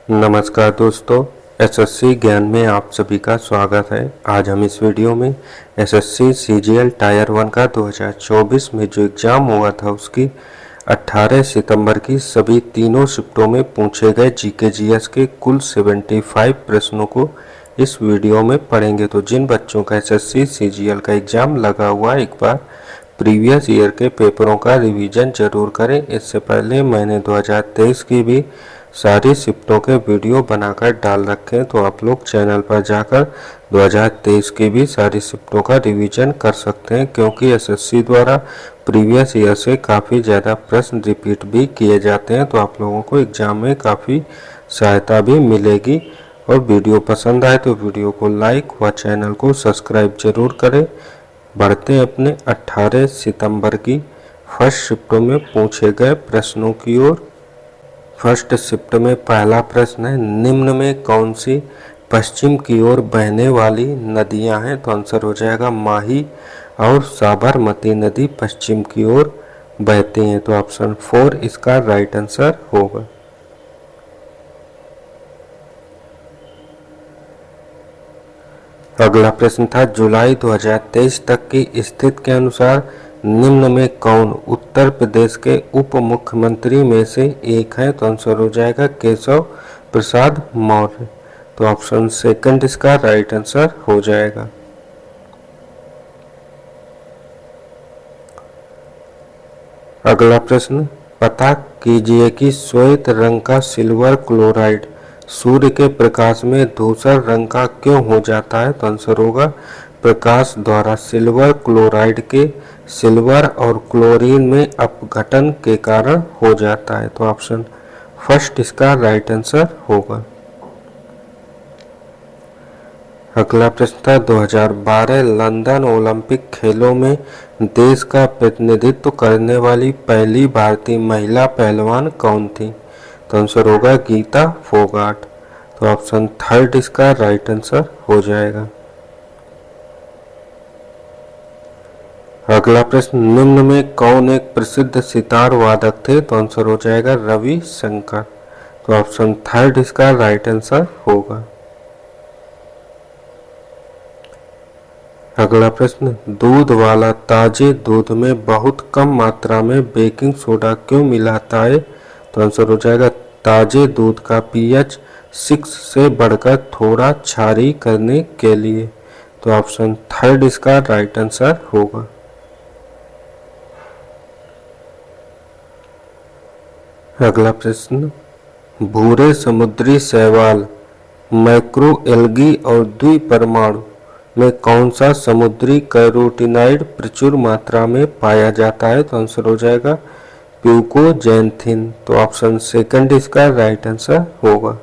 नमस्कार दोस्तों, एसएससी ज्ञान में आप सभी का स्वागत है। आज हम इस वीडियो में एसएससी सीजीएल टायर 1 का 2024 में जो एग्ज़ाम हुआ था उसकी 18 सितंबर की सभी तीनों शिफ्टों में पूछे गए जीके जीएस के कुल 75 प्रश्नों को इस वीडियो में पढ़ेंगे। तो जिन बच्चों का एसएससी सीजीएल का एग्ज़ाम लगा हुआ है, एक बार प्रीवियस ईयर के पेपरों का रिवीजन जरूर करें। इससे पहले मैंने 2023 की भी सारी शिफ्टों के वीडियो बनाकर डाल रखे हैं, तो आप लोग चैनल पर जाकर 2023 की भी सारी शिफ्टों का रिवीजन कर सकते हैं, क्योंकि एसएससी द्वारा प्रीवियस ईयर से काफ़ी ज़्यादा प्रश्न रिपीट भी किए जाते हैं। तो आप लोगों को एग्ज़ाम में काफ़ी सहायता भी मिलेगी। और वीडियो पसंद आए तो वीडियो को लाइक व चैनल को सब्सक्राइब जरूर करें। बढ़ते हैं अपने 18 सितंबर की फर्स्ट शिफ्टों में पूछे गए प्रश्नों की ओर। फर्स्ट शिफ्ट में पहला प्रश्न है, निम्न में कौन सी पश्चिम की ओर बहने वाली नदियां हैं? तो आंसर हो जाएगा माही और साबरमती नदी पश्चिम की ओर बहती हैं। तो ऑप्शन 4 इसका राइट आंसर होगा। अगला प्रश्न था, जुलाई 2023 तक की स्थिति के अनुसार निम्न में कौन उत्तर प्रदेश के उप मुख्यमंत्री में से एक है? तो आंसर हो जाएगा केशव प्रसाद मौर्य। तो ऑप्शन सेकंड इसका राइट आंसर हो जाएगा। अगला प्रश्न, पता कीजिए कि श्वेत रंग का सिल्वर क्लोराइड सूर्य के प्रकाश में धूसर रंग का क्यों हो जाता है? तो आंसर होगा प्रकाश द्वारा सिल्वर क्लोराइड के सिल्वर और क्लोरीन में अपघटन के कारण हो जाता है। तो ऑप्शन फर्स्ट इसका राइट आंसर होगा। अगला प्रश्न था, 2012 लंदन ओलंपिक खेलों में देश का प्रतिनिधित्व करने वाली पहली भारतीय महिला पहलवान कौन थी? तो आंसर होगा गीता फोगाट। तो ऑप्शन थर्ड इसका राइट आंसर हो जाएगा। अगला प्रश्न, निम्न में कौन एक प्रसिद्ध सितार वादक थे? तो आंसर हो जाएगा रवि शंकर। तो ऑप्शन थर्ड इसका राइट आंसर होगा। अगला प्रश्न, दूध वाला ताजे दूध में बहुत कम मात्रा में बेकिंग सोडा क्यों मिलाता है? तो आंसर हो जाएगा ताजे दूध का पीएच 6 से बढ़कर थोड़ा क्षारीय करने के लिए। तो ऑप्शन थर्ड इसका राइट आंसर होगा। अगला प्रश्न, भूरे समुद्री शैवाल मैक्रोएल्गी और द्विपरमाणु में कौन सा समुद्री कैरोटीनॉइड प्रचुर मात्रा में पाया जाता है? तो आंसर हो जाएगा प्यूकोजैंथिन। तो ऑप्शन सेकंड इसका राइट आंसर होगा।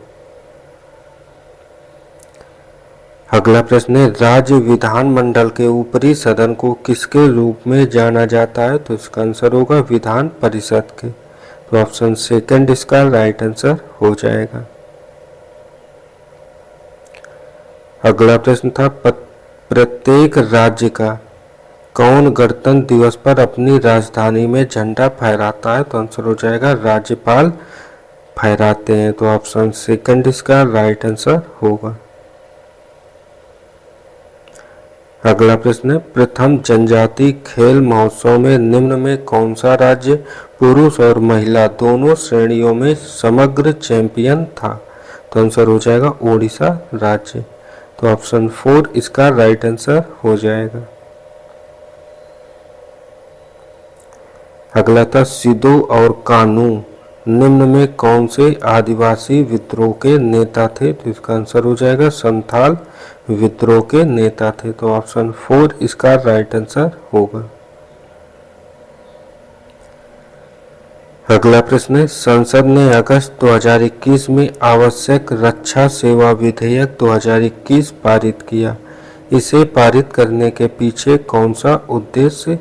अगला प्रश्न है, राज्य विधानमंडल के ऊपरी सदन को किसके रूप में जाना जाता है? तो इसका आंसर होगा विधान परिषद के। तो ऑप्शन सेकंड इसका राइट आंसर हो जाएगा। अगला प्रश्न था, प्रत्येक राज्य का कौन गणतंत्र दिवस पर अपनी राजधानी में झंडा फहराता है? तो आंसर हो जाएगा राज्यपाल फहराते हैं। तो ऑप्शन सेकंड इसका राइट आंसर होगा। अगला प्रश्न है, प्रथम जनजाति खेल महोत्सव में निम्न में कौन सा राज्य पुरुष और महिला दोनों श्रेणियों में समग्र चैंपियन था? तो आंसर हो जाएगा ओडिशा राज्य। तो ऑप्शन 4 इसका राइट आंसर हो जाएगा। अगला था, सिदो और कानू निम्न में कौन से आदिवासी विद्रोह के नेता थे? तो इसका आंसर हो जाएगा संथाल विद्रोह के नेता थे। तो ऑप्शन 4 इसका राइट आंसर होगा। अगला प्रश्न है, संसद ने अगस्त 2021 में आवश्यक रक्षा सेवा विधेयक 2021 पारित किया। इसे पारित करने के पीछे कौन सा उद्देश्य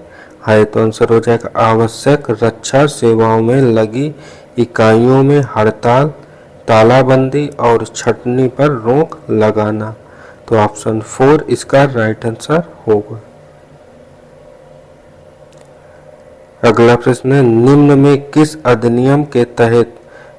है? तो आंसर हो जाएगा आवश्यक रक्षा सेवाओं में लगी इकाइयों में हड़ताल, तालाबंदी और छंटनी पर रोक लगाना। तो ऑप्शन 4 इसका राइट आंसर होगा। अगला प्रश्न है, निम्न में किस अधिनियम के तहत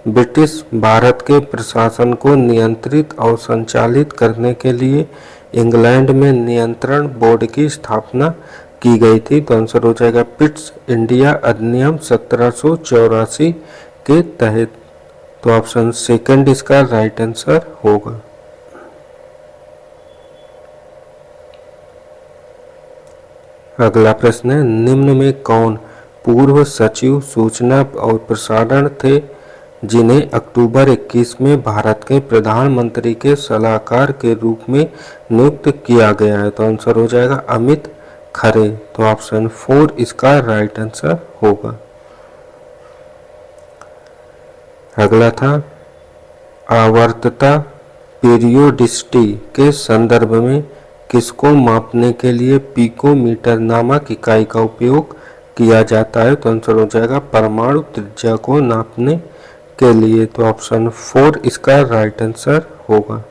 ब्रिटिश भारत के प्रशासन को नियंत्रित और संचालित करने के लिए इंग्लैंड में नियंत्रण बोर्ड की स्थापना की गई थी। तो आंसर हो जाएगा पिट्स इंडिया अधिनियम 1784 के तहत। तो ऑप्शन सेकंड इसका राइट आंसर होगा। अगला प्रश्न है, निम्न में कौन पूर्व सचिव सूचना और प्रसारण थे जिन्हें अक्टूबर 21 में भारत के प्रधानमंत्री के सलाहकार के रूप में नियुक्त किया गया है? तो आंसर हो जाएगा अमित खरे। तो ऑप्शन 4 इसका राइट आंसर होगा। अगला था, आवर्तता पीरियोडिसिटी के संदर्भ में किसको मापने के लिए पिकोमीटर नामक इकाई का उपयोग किया जाता है? तो आंसर हो जाएगा परमाणु त्रिज्या को नापने के लिए। तो ऑप्शन 4 इसका राइट आंसर होगा।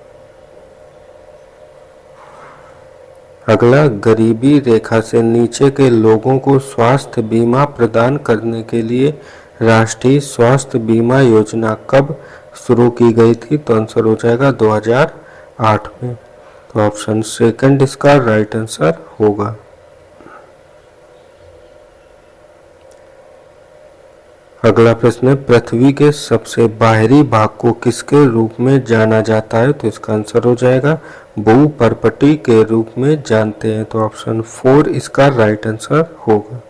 अगला, गरीबी रेखा से नीचे के लोगों को स्वास्थ्य बीमा प्रदान करने के लिए राष्ट्रीय स्वास्थ्य बीमा योजना कब शुरू की गई थी? तो आंसर हो जाएगा 2008 में। तो ऑप्शन सेकंड इसका राइट आंसर होगा। अगला प्रश्न है, पृथ्वी के सबसे बाहरी भाग को किसके रूप में जाना जाता है? तो इसका आंसर हो जाएगा भूपर्पटी के रूप में जानते हैं। तो ऑप्शन 4 इसका राइट आंसर होगा।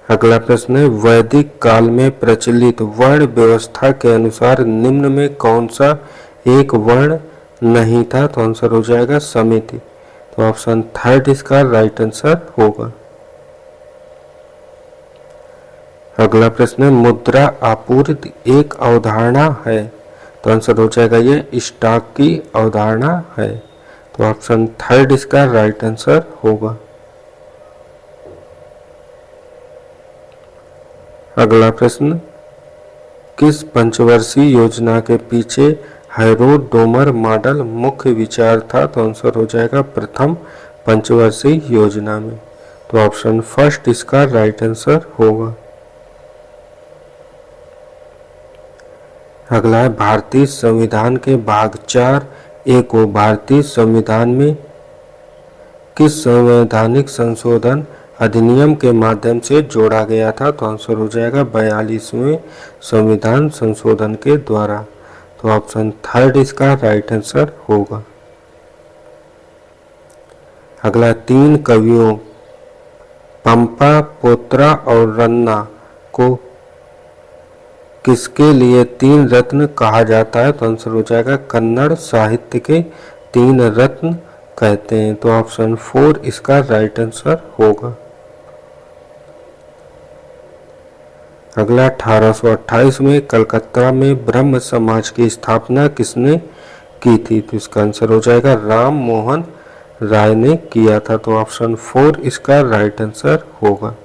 अगला प्रश्न है, वैदिक काल में प्रचलित वर्ण व्यवस्था के अनुसार निम्न में कौन सा एक वर्ण नहीं था? तो आंसर हो जाएगा समिति। तो ऑप्शन 3 इसका राइट आंसर होगा। अगला प्रश्न है, मुद्रा आपूर्ति एक अवधारणा है? तो आंसर हो जाएगा ये स्टॉक की अवधारणा है। तो ऑप्शन 3 इसका राइट आंसर होगा। अगला प्रश्न, किस पंचवर्षीय योजना के पीछे हैरोल्ड डोमर मॉडल मुख्य विचार था? तो आंसर हो जाएगा प्रथम पंचवर्षीय योजना में। तो ऑप्शन 1 इसका राइट आंसर होगा। अगला है, भारतीय संविधान के भाग 4A को भारतीय संविधान में किस संवैधानिक संशोधन अधिनियम के माध्यम से जोड़ा गया था? तो आंसर हो जाएगा 42वें संविधान संशोधन के द्वारा। तो ऑप्शन 3 इसका राइट आंसर होगा। अगला, 3 कवियों पंपा, पोत्रा और रन्ना को किसके लिए 3 रत्न कहा जाता है? तो आंसर हो जाएगा कन्नड़ साहित्य के 3 रत्न कहते हैं। तो ऑप्शन 4 इसका राइट आंसर होगा। अगला, 1828 में कलकत्ता में ब्रह्म समाज की स्थापना किसने की थी? तो इसका आंसर हो जाएगा राम मोहन राय ने किया था। तो ऑप्शन 4 इसका राइट आंसर होगा।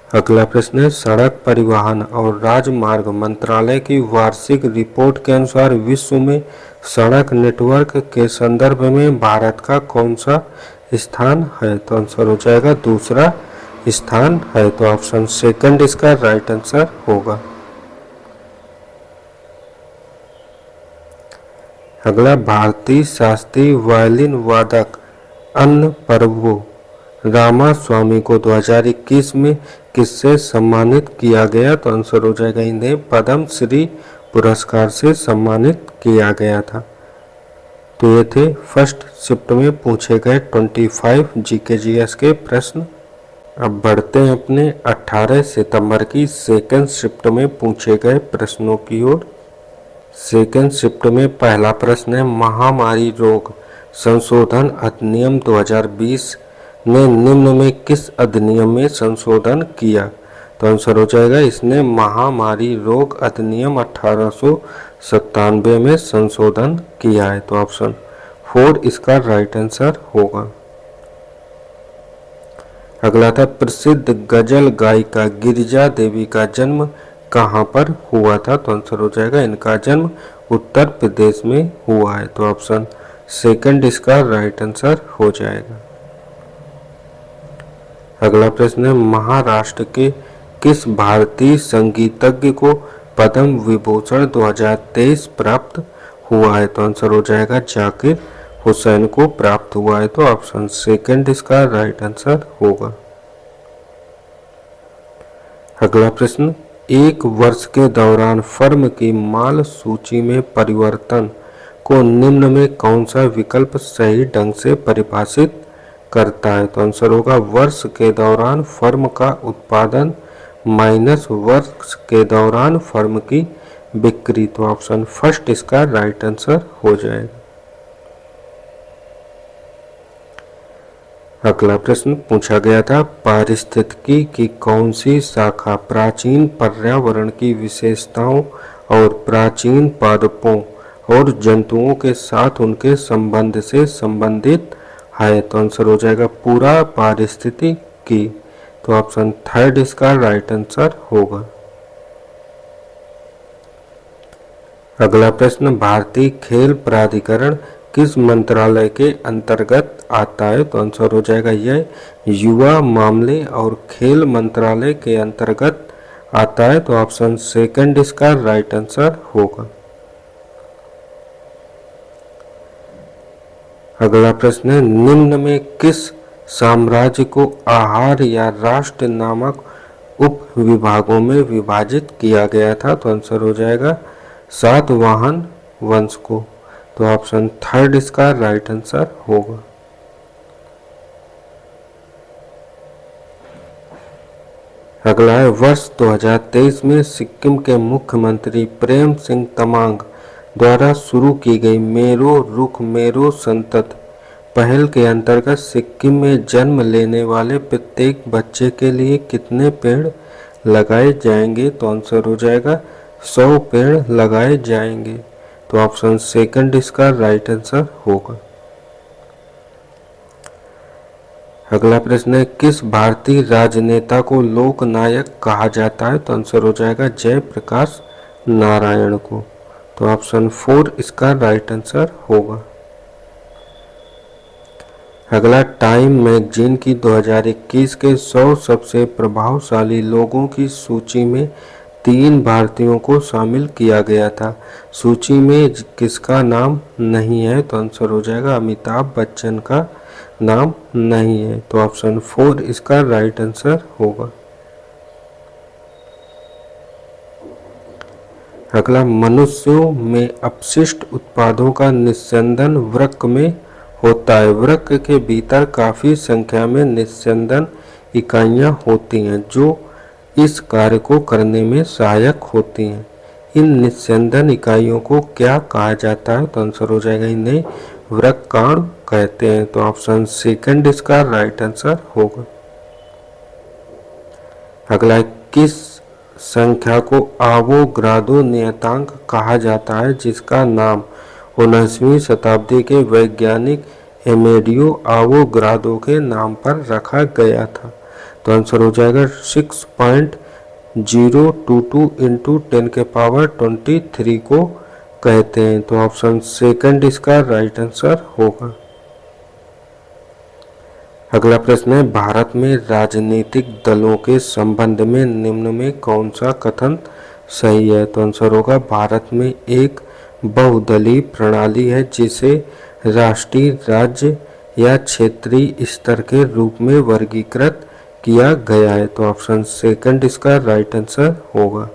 अगला प्रश्न है, सड़क परिवहन और राजमार्ग मंत्रालय की वार्षिक रिपोर्ट के अनुसार विश्व में सड़क नेटवर्क के संदर्भ में भारत का कौन सा स्थान है? तो आंसर हो जाएगा दूसरा स्थान है। तो ऑप्शन 2 इसका राइट आंसर होगा। अगला, भारतीय शास्त्रीय वायलिन वादक अन्ना प्रभु रामास्वामी को 2021 में किससे सम्मानित किया गया? तो आंसर हो जाएगा इन्हें पद्म श्री पुरस्कार से सम्मानित किया गया था। तो ये थे फर्स्ट शिफ्ट में पूछे गए 25 GK/GS के प्रश्न। अब बढ़ते हैं अपने 18 सितंबर की सेकंड शिफ्ट में पूछे गए प्रश्नों की ओर। सेकंड शिफ्ट में पहला प्रश्न है, महामारी रोग संशोधन अधिनियम 2020 ने निम्न में किस अधिनियम में संशोधन किया? तो आंसर हो जाएगा इसने महामारी रोग अधिनियम 1897 में संशोधन किया है। तो ऑप्शन 4 इसका राइट आंसर होगा। अगला था, प्रसिद्ध गजल गायिका गिरिजा देवी का जन्म कहाँ पर हुआ था? तो आंसर हो जाएगा इनका जन्म उत्तर प्रदेश में हुआ है। तो ऑप्शन 2 इसका राइट आंसर हो जाएगा। अगला प्रश्न है, महाराष्ट्र के किस भारतीय संगीतज्ञ को पद्म विभूषण 2023 प्राप्त हुआ है? तो आंसर हो जाएगा जाकिर हुसैन को प्राप्त हुआ है। तो ऑप्शन सेकंड इसका राइट आंसर होगा। अगला प्रश्न, एक वर्ष के दौरान फर्म की माल सूची में परिवर्तन को निम्न में कौन सा विकल्प सही ढंग से परिभाषित करता है? तो आंसर होगा वर्ष के दौरान फर्म का उत्पादन माइनस वर्ष के दौरान फर्म की बिक्री। तो ऑप्शन फर्स्ट इसका राइट आंसर हो जाएगा। अगला प्रश्न पूछा गया था, पारिस्थितिकी की कौन सी शाखा प्राचीन पर्यावरण की विशेषताओं और प्राचीन पादपों और जंतुओं के साथ उनके संबंध से संबंधित है? तो आंसर हो जाएगा पूरा पारिस्थितिकी। तो ऑप्शन थर्ड इसका राइट आंसर होगा। अगला प्रश्न, भारतीय खेल प्राधिकरण किस मंत्रालय के अंतर्गत आता है? तो आंसर हो जाएगा यह युवा मामले और खेल मंत्रालय के अंतर्गत आता है। तो ऑप्शन सेकंड इसका राइट आंसर होगा। अगला प्रश्न है, निम्न में किस साम्राज्य को आहार या राष्ट्र नामक उप विभागों में विभाजित किया गया था? तो आंसर हो जाएगा सातवाहन वंश को। तो ऑप्शन थर्ड इसका राइट आंसर होगा। अगला है, वर्ष 2023 में सिक्किम के मुख्यमंत्री प्रेम सिंह तमांग द्वारा शुरू की गई मेरो रुख मेरो संतत पहल के अंतर्गत सिक्किम में जन्म लेने वाले प्रत्येक बच्चे के लिए कितने पेड़ लगाए जाएंगे? तो आंसर हो जाएगा 100 पेड़ लगाए जाएंगे। तो ऑप्शन सेकंड इसका राइट आंसर होगा। अगला प्रश्न है, किस भारतीय राजनेता को लोकनायक कहा जाता है? तो आंसर हो जाएगा जयप्रकाश नारायण को। तो ऑप्शन 4 इसका राइट आंसर होगा। अगला, टाइम मैगजीन की 2021 के 100 सबसे प्रभावशाली लोगों की सूची में 3 भारतीयों को शामिल किया गया था। सूची में किसका नाम नहीं है? तो आंसर हो जाएगा अमिताभ बच्चन का नाम नहीं है। तो ऑप्शन 4 इसका राइट आंसर होगा। अगला, मनुष्यों में अपशिष्ट उत्पादों का निस्यंदन वृक्क में होता है। वृक्क के भीतर काफी संख्या में निस्यंदन इकाइयां होती हैं जो इस कार्य को करने में सहायक होती हैं। इन निस्यंदन इकाइयों को क्या कहा जाता है? तो आंसर हो जाएगा इन्हें वृक्काणु कहते हैं। तो ऑप्शन सेकंड इसका राइट आंसर होगा। अगला, किस संख्या को आवोगाद्रो नियतांक कहा जाता है जिसका नाम 19वीं शताब्दी के वैज्ञानिक एमेडियो आवोगाद्रो के नाम पर रखा गया था? तो आंसर हो जाएगा 6.022 इंटू 10⁻23 को कहते हैं। तो ऑप्शन सेकंड इसका राइट आंसर होगा। अगला प्रश्न है, भारत में राजनीतिक दलों के संबंध में निम्न में कौन सा कथन सही है? तो आंसर होगा भारत में एक बहुदलीय प्रणाली है जिसे राष्ट्रीय, राज्य या क्षेत्रीय स्तर के रूप में वर्गीकृत किया गया है। तो ऑप्शन सेकंड इसका राइट आंसर होगा।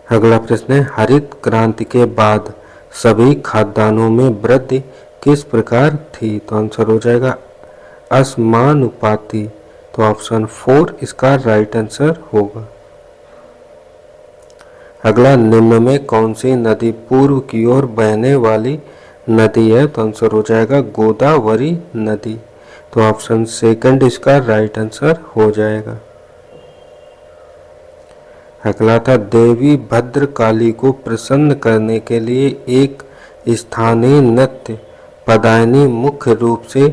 अगला प्रश्न है, हरित क्रांति के बाद सभी खाद्यान्नों में वृद्धि किस प्रकार थी? तो आंसर हो जाएगा असमानुपाती। तो ऑप्शन 4 इसका राइट आंसर होगा। अगला, निम्न में कौन सी नदी पूर्व की ओर बहने वाली नदी है? तो आंसर हो जाएगा गोदावरी नदी। तो ऑप्शन सेकंड इसका राइट आंसर हो जाएगा। अगला था, देवी भद्रकाली को प्रसन्न करने के लिए एक स्थानीय नृत्य पदायनी मुख्य रूप से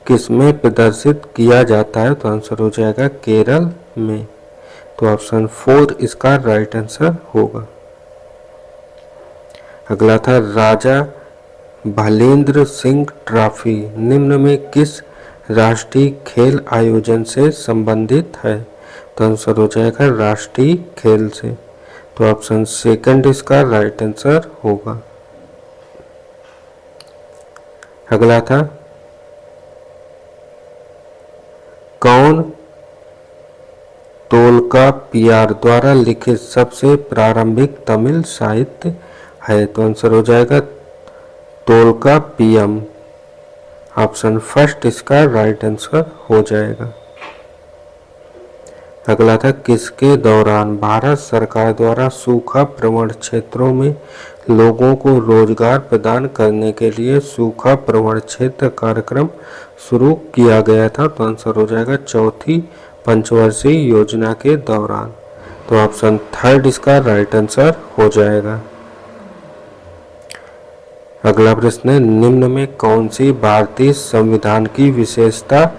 किसमें प्रदर्शित किया जाता है? तो आंसर हो जाएगा केरल में। तो ऑप्शन 4 इसका राइट आंसर होगा। अगला था, राजा भालेंद्र सिंह ट्रॉफी निम्न में किस राष्ट्रीय खेल आयोजन से संबंधित है? तो आंसर हो जाएगा राष्ट्रीय खेल से। तो ऑप्शन सेकंड इसका राइट आंसर होगा। अगला था, कौन तोल्कापियार द्वारा लिखित सबसे प्रारंभिक तमिल साहित्य है? तो आंसर हो जाएगा तोल्कापियम। ऑप्शन फर्स्ट इसका राइट आंसर हो जाएगा। अगला था, किसके दौरान भारत सरकार द्वारा सूखा प्रवण क्षेत्रों में लोगों को रोजगार प्रदान करने के लिए सूखा प्रवण क्षेत्र कार्यक्रम शुरू किया गया था? तो आंसर हो जाएगा चौथी पंचवर्षीय योजना के दौरान। तो ऑप्शन थर्ड इसका राइट आंसर हो जाएगा। अगला प्रश्न है, निम्न में कौन सी भारतीय संविधान की विशेषता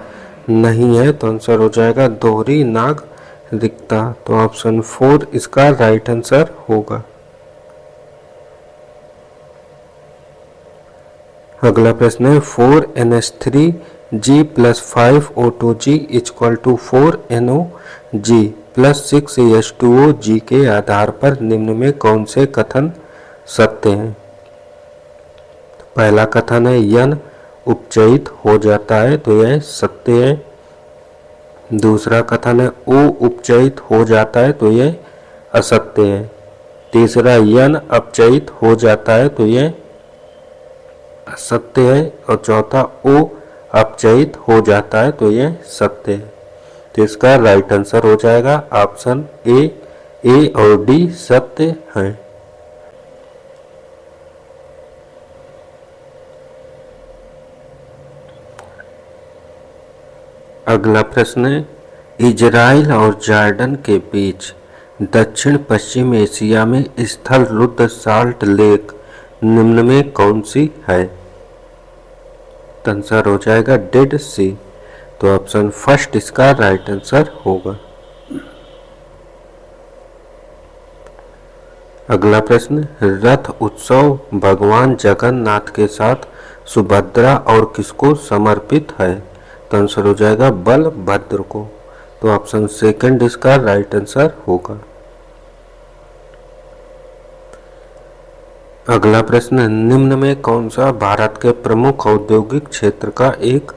नहीं है? तो आंसर हो जाएगा दोहरी नागरिकता। तो ऑप्शन 4 इसका राइट आंसर होगा। अगला प्रश्न है, 4NH3G + 5O2G = 4NOG + 6H2OG के आधार पर निम्न में कौन से कथन सत्य हैं? पहला कथन है यन उपचयित हो जाता है, तो यह सत्य है। दूसरा कथन है ओ उपचयित हो जाता है, तो यह असत्य है। तीसरा यन अपचयित हो जाता है, तो यह असत्य है। और चौथा ओ अपचयित हो जाता है, तो यह सत्य है। तो इसका राइट आंसर हो जाएगा ऑप्शन ए और डी सत्य है। अगला प्रश्न है, इजराइल और जॉर्डन के बीच दक्षिण पश्चिम एशिया में स्थल रुद्ध साल्ट लेक निम्न में कौन सी है? आंसर हो जाएगा डेड सी। तो ऑप्शन फर्स्ट इसका राइट आंसर होगा। अगला प्रश्न, रथ उत्सव भगवान जगन्नाथ के साथ सुभद्रा और किसको समर्पित है? तो आंसर हो जाएगा बलभद्र को। तो ऑप्शन सेकंड इसका राइट आंसर होगा। अगला प्रश्न, निम्न में कौन सा भारत के प्रमुख औद्योगिक क्षेत्र का एक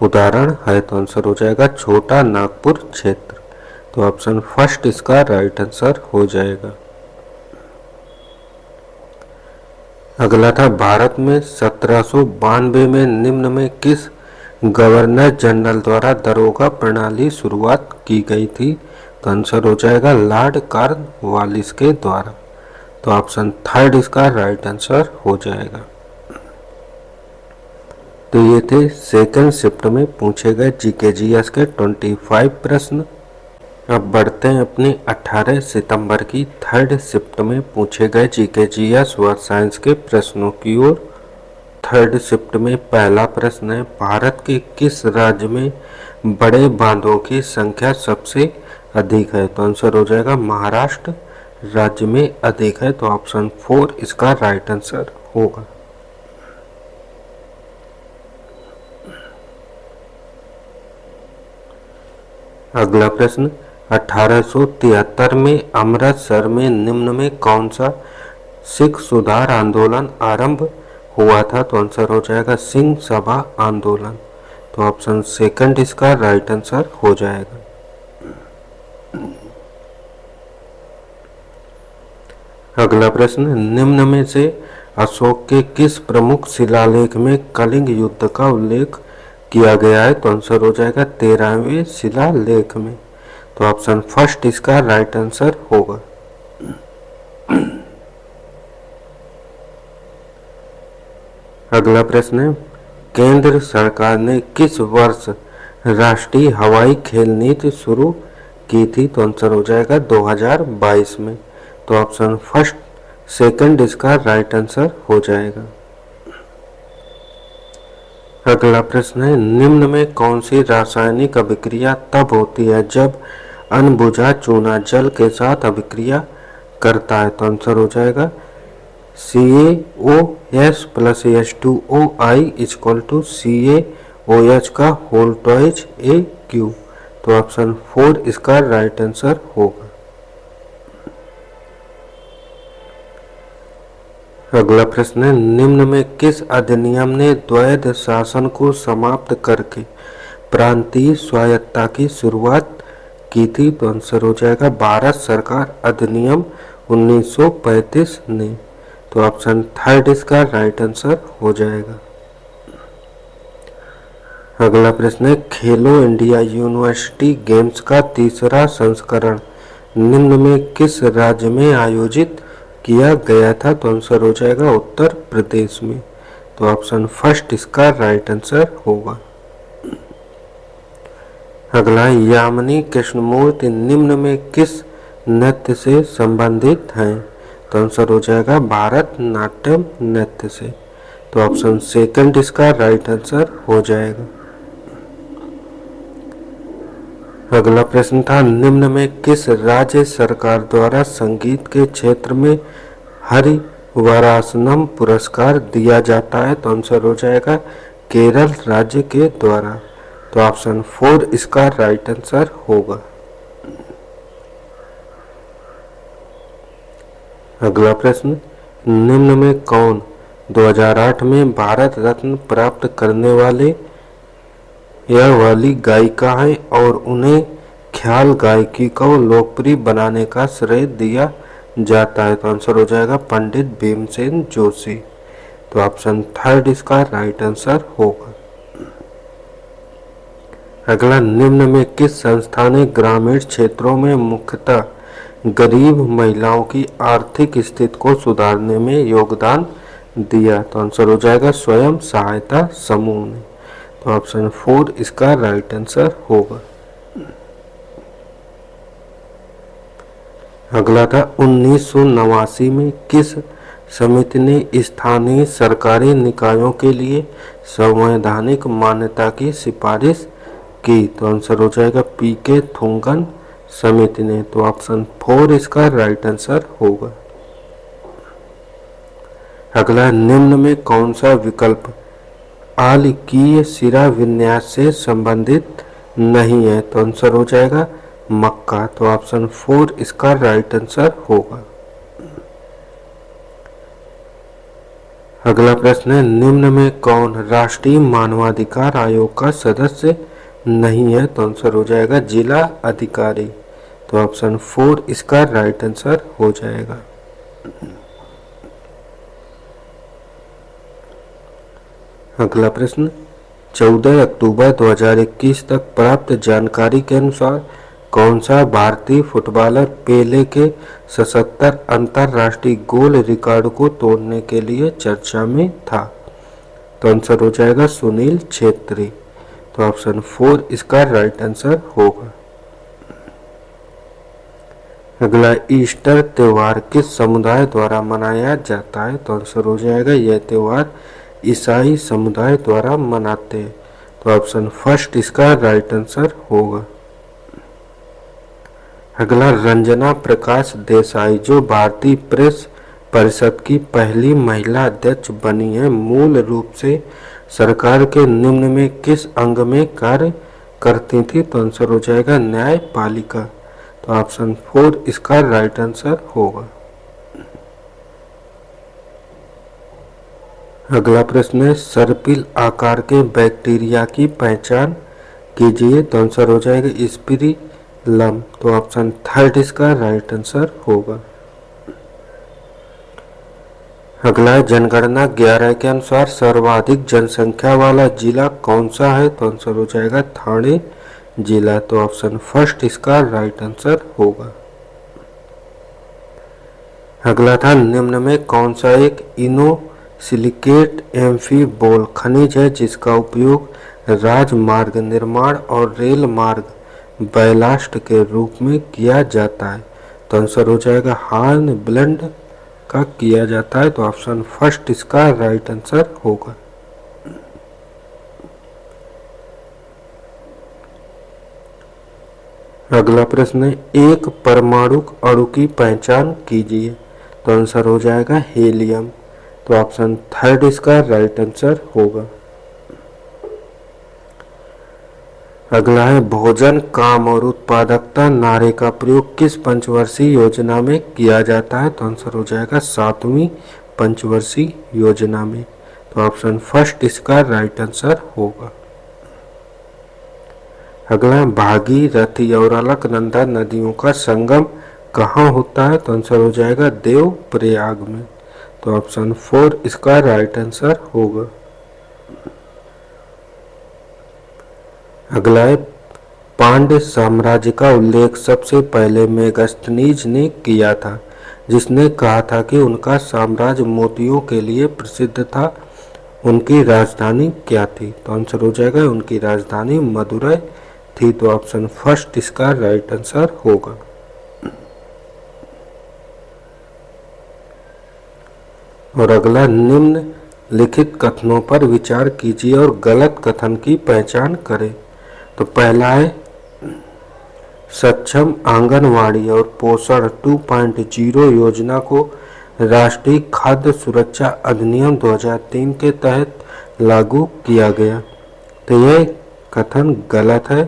उदाहरण है? तो आंसर हो जाएगा छोटा नागपुर क्षेत्र। तो ऑप्शन फर्स्ट इसका राइट आंसर हो जाएगा। अगला था, भारत में 1792 में निम्न में किस गवर्नर जनरल द्वारा दरोगा प्रणाली शुरुआत की गई थी? तो आंसर हो जाएगा लॉर्ड कॉर्नवालिस के द्वारा। तो ऑप्शन थर्ड इसका राइट आंसर हो जाएगा। तो ये थे सेकंड शिफ्ट में पूछे गए जीके जीएस के 25 प्रश्न। अब बढ़ते हैं अपनी 18 सितंबर की थर्ड शिफ्ट में पूछे गए जीके जीएस व साइंस के प्रश्नों की ओर। थर्ड शिफ्ट में पहला प्रश्न है, भारत के किस राज्य में बड़े बांधों की संख्या सबसे अधिक है? तो आंसर हो जाएगा महाराष्ट्र राज्य में अधिक है। तो ऑप्शन 4 इसका राइट आंसर होगा। अगला प्रश्न, 1873 में अमृतसर में निम्न में कौन सा सिख सुधार आंदोलन आरंभ हुआ था? तो आंसर हो जाएगा सिंह सभा आंदोलन। तो ऑप्शन सेकंड इसका राइट आंसर हो जाएगा। अगला प्रश्न, निम्न में से अशोक के किस प्रमुख शिलालेख में कलिंग युद्ध का उल्लेख किया गया है? तो आंसर हो जाएगा 13वें शिलालेख में। तो ऑप्शन फर्स्ट इसका राइट आंसर होगा। अगला प्रश्न है, केंद्र सरकार ने किस वर्ष राष्ट्रीय हवाई खेल नीति शुरू की थी? तो आंसर हो जाएगा 2022 में। तो ऑप्शन फर्स्ट सेकंड इसका राइट आंसर हो जाएगा। अगला प्रश्न है, निम्न में कौन सी रासायनिक अभिक्रिया तब होती है जब अनबुझा चूना जल के साथ अभिक्रिया करता है? तो आंसर हो जाएगा CaOH plus H2OI equal to CaOH का होल टॉइज AQ। तो ऑप्शन 4 इसका राइट आंसर होगा। अगला प्रश्न है, निम्न में किस अधिनियम ने द्वैध शासन को समाप्त करके प्रांतीय स्वायत्तता की शुरुआत की थी? तो आंसर हो जाएगा भारत सरकार अधिनियम 1935 ने। तो ऑप्शन 3 इसका राइट आंसर हो जाएगा। अगला प्रश्न है, खेलो इंडिया यूनिवर्सिटी गेम्स का तीसरा संस्करण निम्न में किस राज्य में आयोजित किया गया था? तो आंसर हो जाएगा उत्तर प्रदेश में। तो ऑप्शन 1 इसका राइट आंसर होगा। अगला, यामिनी कृष्णमूर्ति निम्न में किस नृत्य से संबंधित हैं? तो आंसर हो जाएगा भारतनाट्यम नृत्य से। तो ऑप्शन 2 इसका राइट आंसर हो जाएगा। अगला प्रश्न था, निम्न में किस राज्य सरकार द्वारा संगीत के क्षेत्र में हरिवरासनम पुरस्कार दिया जाता है? तो आंसर हो जाएगा केरल राज्य के द्वारा। तो ऑप्शन 4 इसका राइट आंसर होगा। अगला प्रश्न, निम्न में कौन 2008 में भारत रत्न प्राप्त करने वाले यह वाली गायिका है और उन्हें ख्याल गायकी को लोकप्रिय बनाने का श्रेय दिया जाता है? तो आंसर हो जाएगा पंडित भीमसेन जोशी। तो ऑप्शन 3 इसका राइट आंसर होगा। अगला, निम्न में किस संस्था ने ग्रामीण क्षेत्रों में मुख्यतः गरीब महिलाओं की आर्थिक स्थिति को सुधारने में योगदान दिया? तो आंसर हो जाएगा स्वयं सहायता समूह ने। तो ऑप्शन 4 इसका राइट आंसर होगा। अगला था, 1989 में किस समिति ने स्थानीय सरकारी निकायों के लिए संवैधानिक मान्यता की सिफारिश की? तो आंसर हो जाएगा पीके थुंगन समिति ने। तो ऑप्शन 4 इसका राइट आंसर होगा। अगला, निम्न में कौन सा विकल्प आलिकीय सिरा विन्यास से संबंधित नहीं है? तो आंसर हो जाएगा मक्का। तो ऑप्शन 4 इसका राइट आंसर होगा। अगला प्रश्न है, निम्न में कौन राष्ट्रीय मानवाधिकार आयोग का सदस्य नहीं है? तो आंसर हो जाएगा जिला अधिकारी। तो ऑप्शन 4 इसका राइट आंसर हो जाएगा। अगला प्रश्न, 14 अक्टूबर 2021 तक प्राप्त जानकारी के अनुसार कौन सा भारतीय फुटबॉलर पेले के 77 अंतरराष्ट्रीय गोल रिकॉर्ड को तोड़ने के लिए चर्चा में था? तो आंसर हो जाएगा सुनील छेत्री। तो ऑप्शन 4 इसका राइट आंसर होगा। अगला, ईस्टर त्योहार किस समुदाय द्वारा मनाया जाता है? तो आंसर हो जाएगा यह त्योहार ईसाई समुदाय द्वारा मनाते हैं। तो ऑप्शन 1 इसका राइट आंसर होगा। अगला, रंजना प्रकाश देसाई जो भारतीय प्रेस परिषद की पहली महिला अध्यक्ष बनी है, मूल रूप से सरकार के निम्न में किस अंग में कार्य करती थी? तो आंसर हो जाएगा न्यायपालिका। तो ऑप्शन 4 इसका राइट आंसर होगा। अगला प्रश्न है, सर्पिल आकार के बैक्टीरिया की पहचान कीजिए। तो आंसर हो जाएगा स्पिरिलम। तो ऑप्शन 3 इसका राइट आंसर होगा। अगला, जनगणना 11 के अनुसार सर्वाधिक जनसंख्या वाला जिला कौन सा है? तो आंसर हो जाएगा ठाणे जिला। तो ऑप्शन 1 इसका राइट आंसर होगा। अगला था, निम्न में कौन सा एक इनोसिलिकेट एम्फीबोल खनिज है जिसका उपयोग राजमार्ग निर्माण और रेल मार्ग बैलास्ट के रूप में किया जाता है? तो आंसर हो जाएगा हार्न ब्लेंड का किया जाता है। तो ऑप्शन 1 इसका राइट आंसर होगा। अगला प्रश्न है, एक परमाणु अणु की पहचान कीजिए। तो आंसर हो जाएगा हीलियम। तो ऑप्शन थर्ड इसका राइट आंसर होगा। अगला है भोजन, काम और उत्पादकता नारे का प्रयोग किस पंचवर्षीय योजना में किया जाता है? तो आंसर हो जाएगा 7वीं पंचवर्षीय योजना में। तो ऑप्शन फर्स्ट इसका राइट आंसर होगा। अगला भागीरथी और अलकनंदा नदियों का संगम कहाँ होता है? तो आंसर हो जाएगा देवप्रयाग में। तो ऑप्शन 4 इसका राइट आंसर होगा। अगला है पांड्य साम्राज्य का उल्लेख सबसे पहले मेगास्थनीज ने किया था, जिसने कहा था कि उनका साम्राज्य मोतियों के लिए प्रसिद्ध था। उनकी राजधानी क्या थी? तो आंसर हो जाएगा उनकी राजधानी मदुरै थी। तो ऑप्शन फर्स्ट इसका राइट आंसर होगा। और अगला निम्न लिखित कथनों पर विचार कीजिए और गलत कथन की पहचान करें। तो पहला है सक्षम आंगनवाड़ी और पोषण 2.0 योजना को राष्ट्रीय खाद्य सुरक्षा अधिनियम 2003 के तहत लागू किया गया। तो यह कथन गलत है।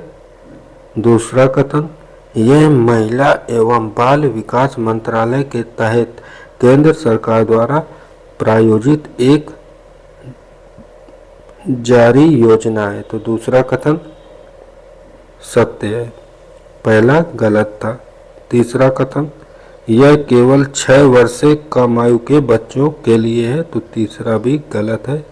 दूसरा कथन, यह महिला एवं बाल विकास मंत्रालय के तहत केंद्र सरकार द्वारा प्रायोजित एक जारी योजना है। तो दूसरा कथन सत्य है, पहला गलत था। तीसरा कथन, यह केवल 6 वर्ष से कम आयु के बच्चों के लिए है। तो तीसरा भी गलत है।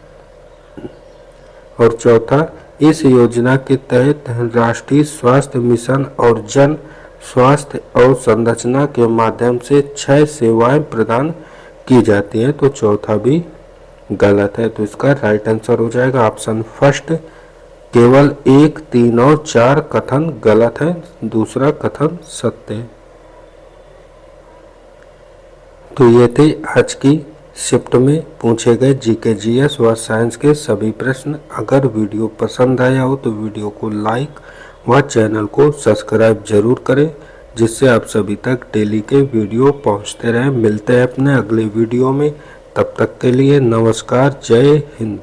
और चौथा, इस योजना के तहत राष्ट्रीय स्वास्थ्य मिशन और जन स्वास्थ्य अवसंरचना के माध्यम से 6 सेवाएं प्रदान की जाती हैं। तो चौथा भी गलत है। तो इसका राइट आंसर हो जाएगा ऑप्शन फर्स्ट, केवल 1, 3 और 4 कथन गलत है, दूसरा कथन सत्य है। तो ये थे आज की शिफ्ट में पूछे गए जीके जीएस व साइंस के सभी प्रश्न। अगर वीडियो पसंद आया हो तो वीडियो को लाइक व चैनल को सब्सक्राइब जरूर करें, जिससे आप सभी तक डेली के वीडियो पहुंचते रहें। मिलते हैं अपने अगले वीडियो में, तब तक के लिए नमस्कार, जय हिंद।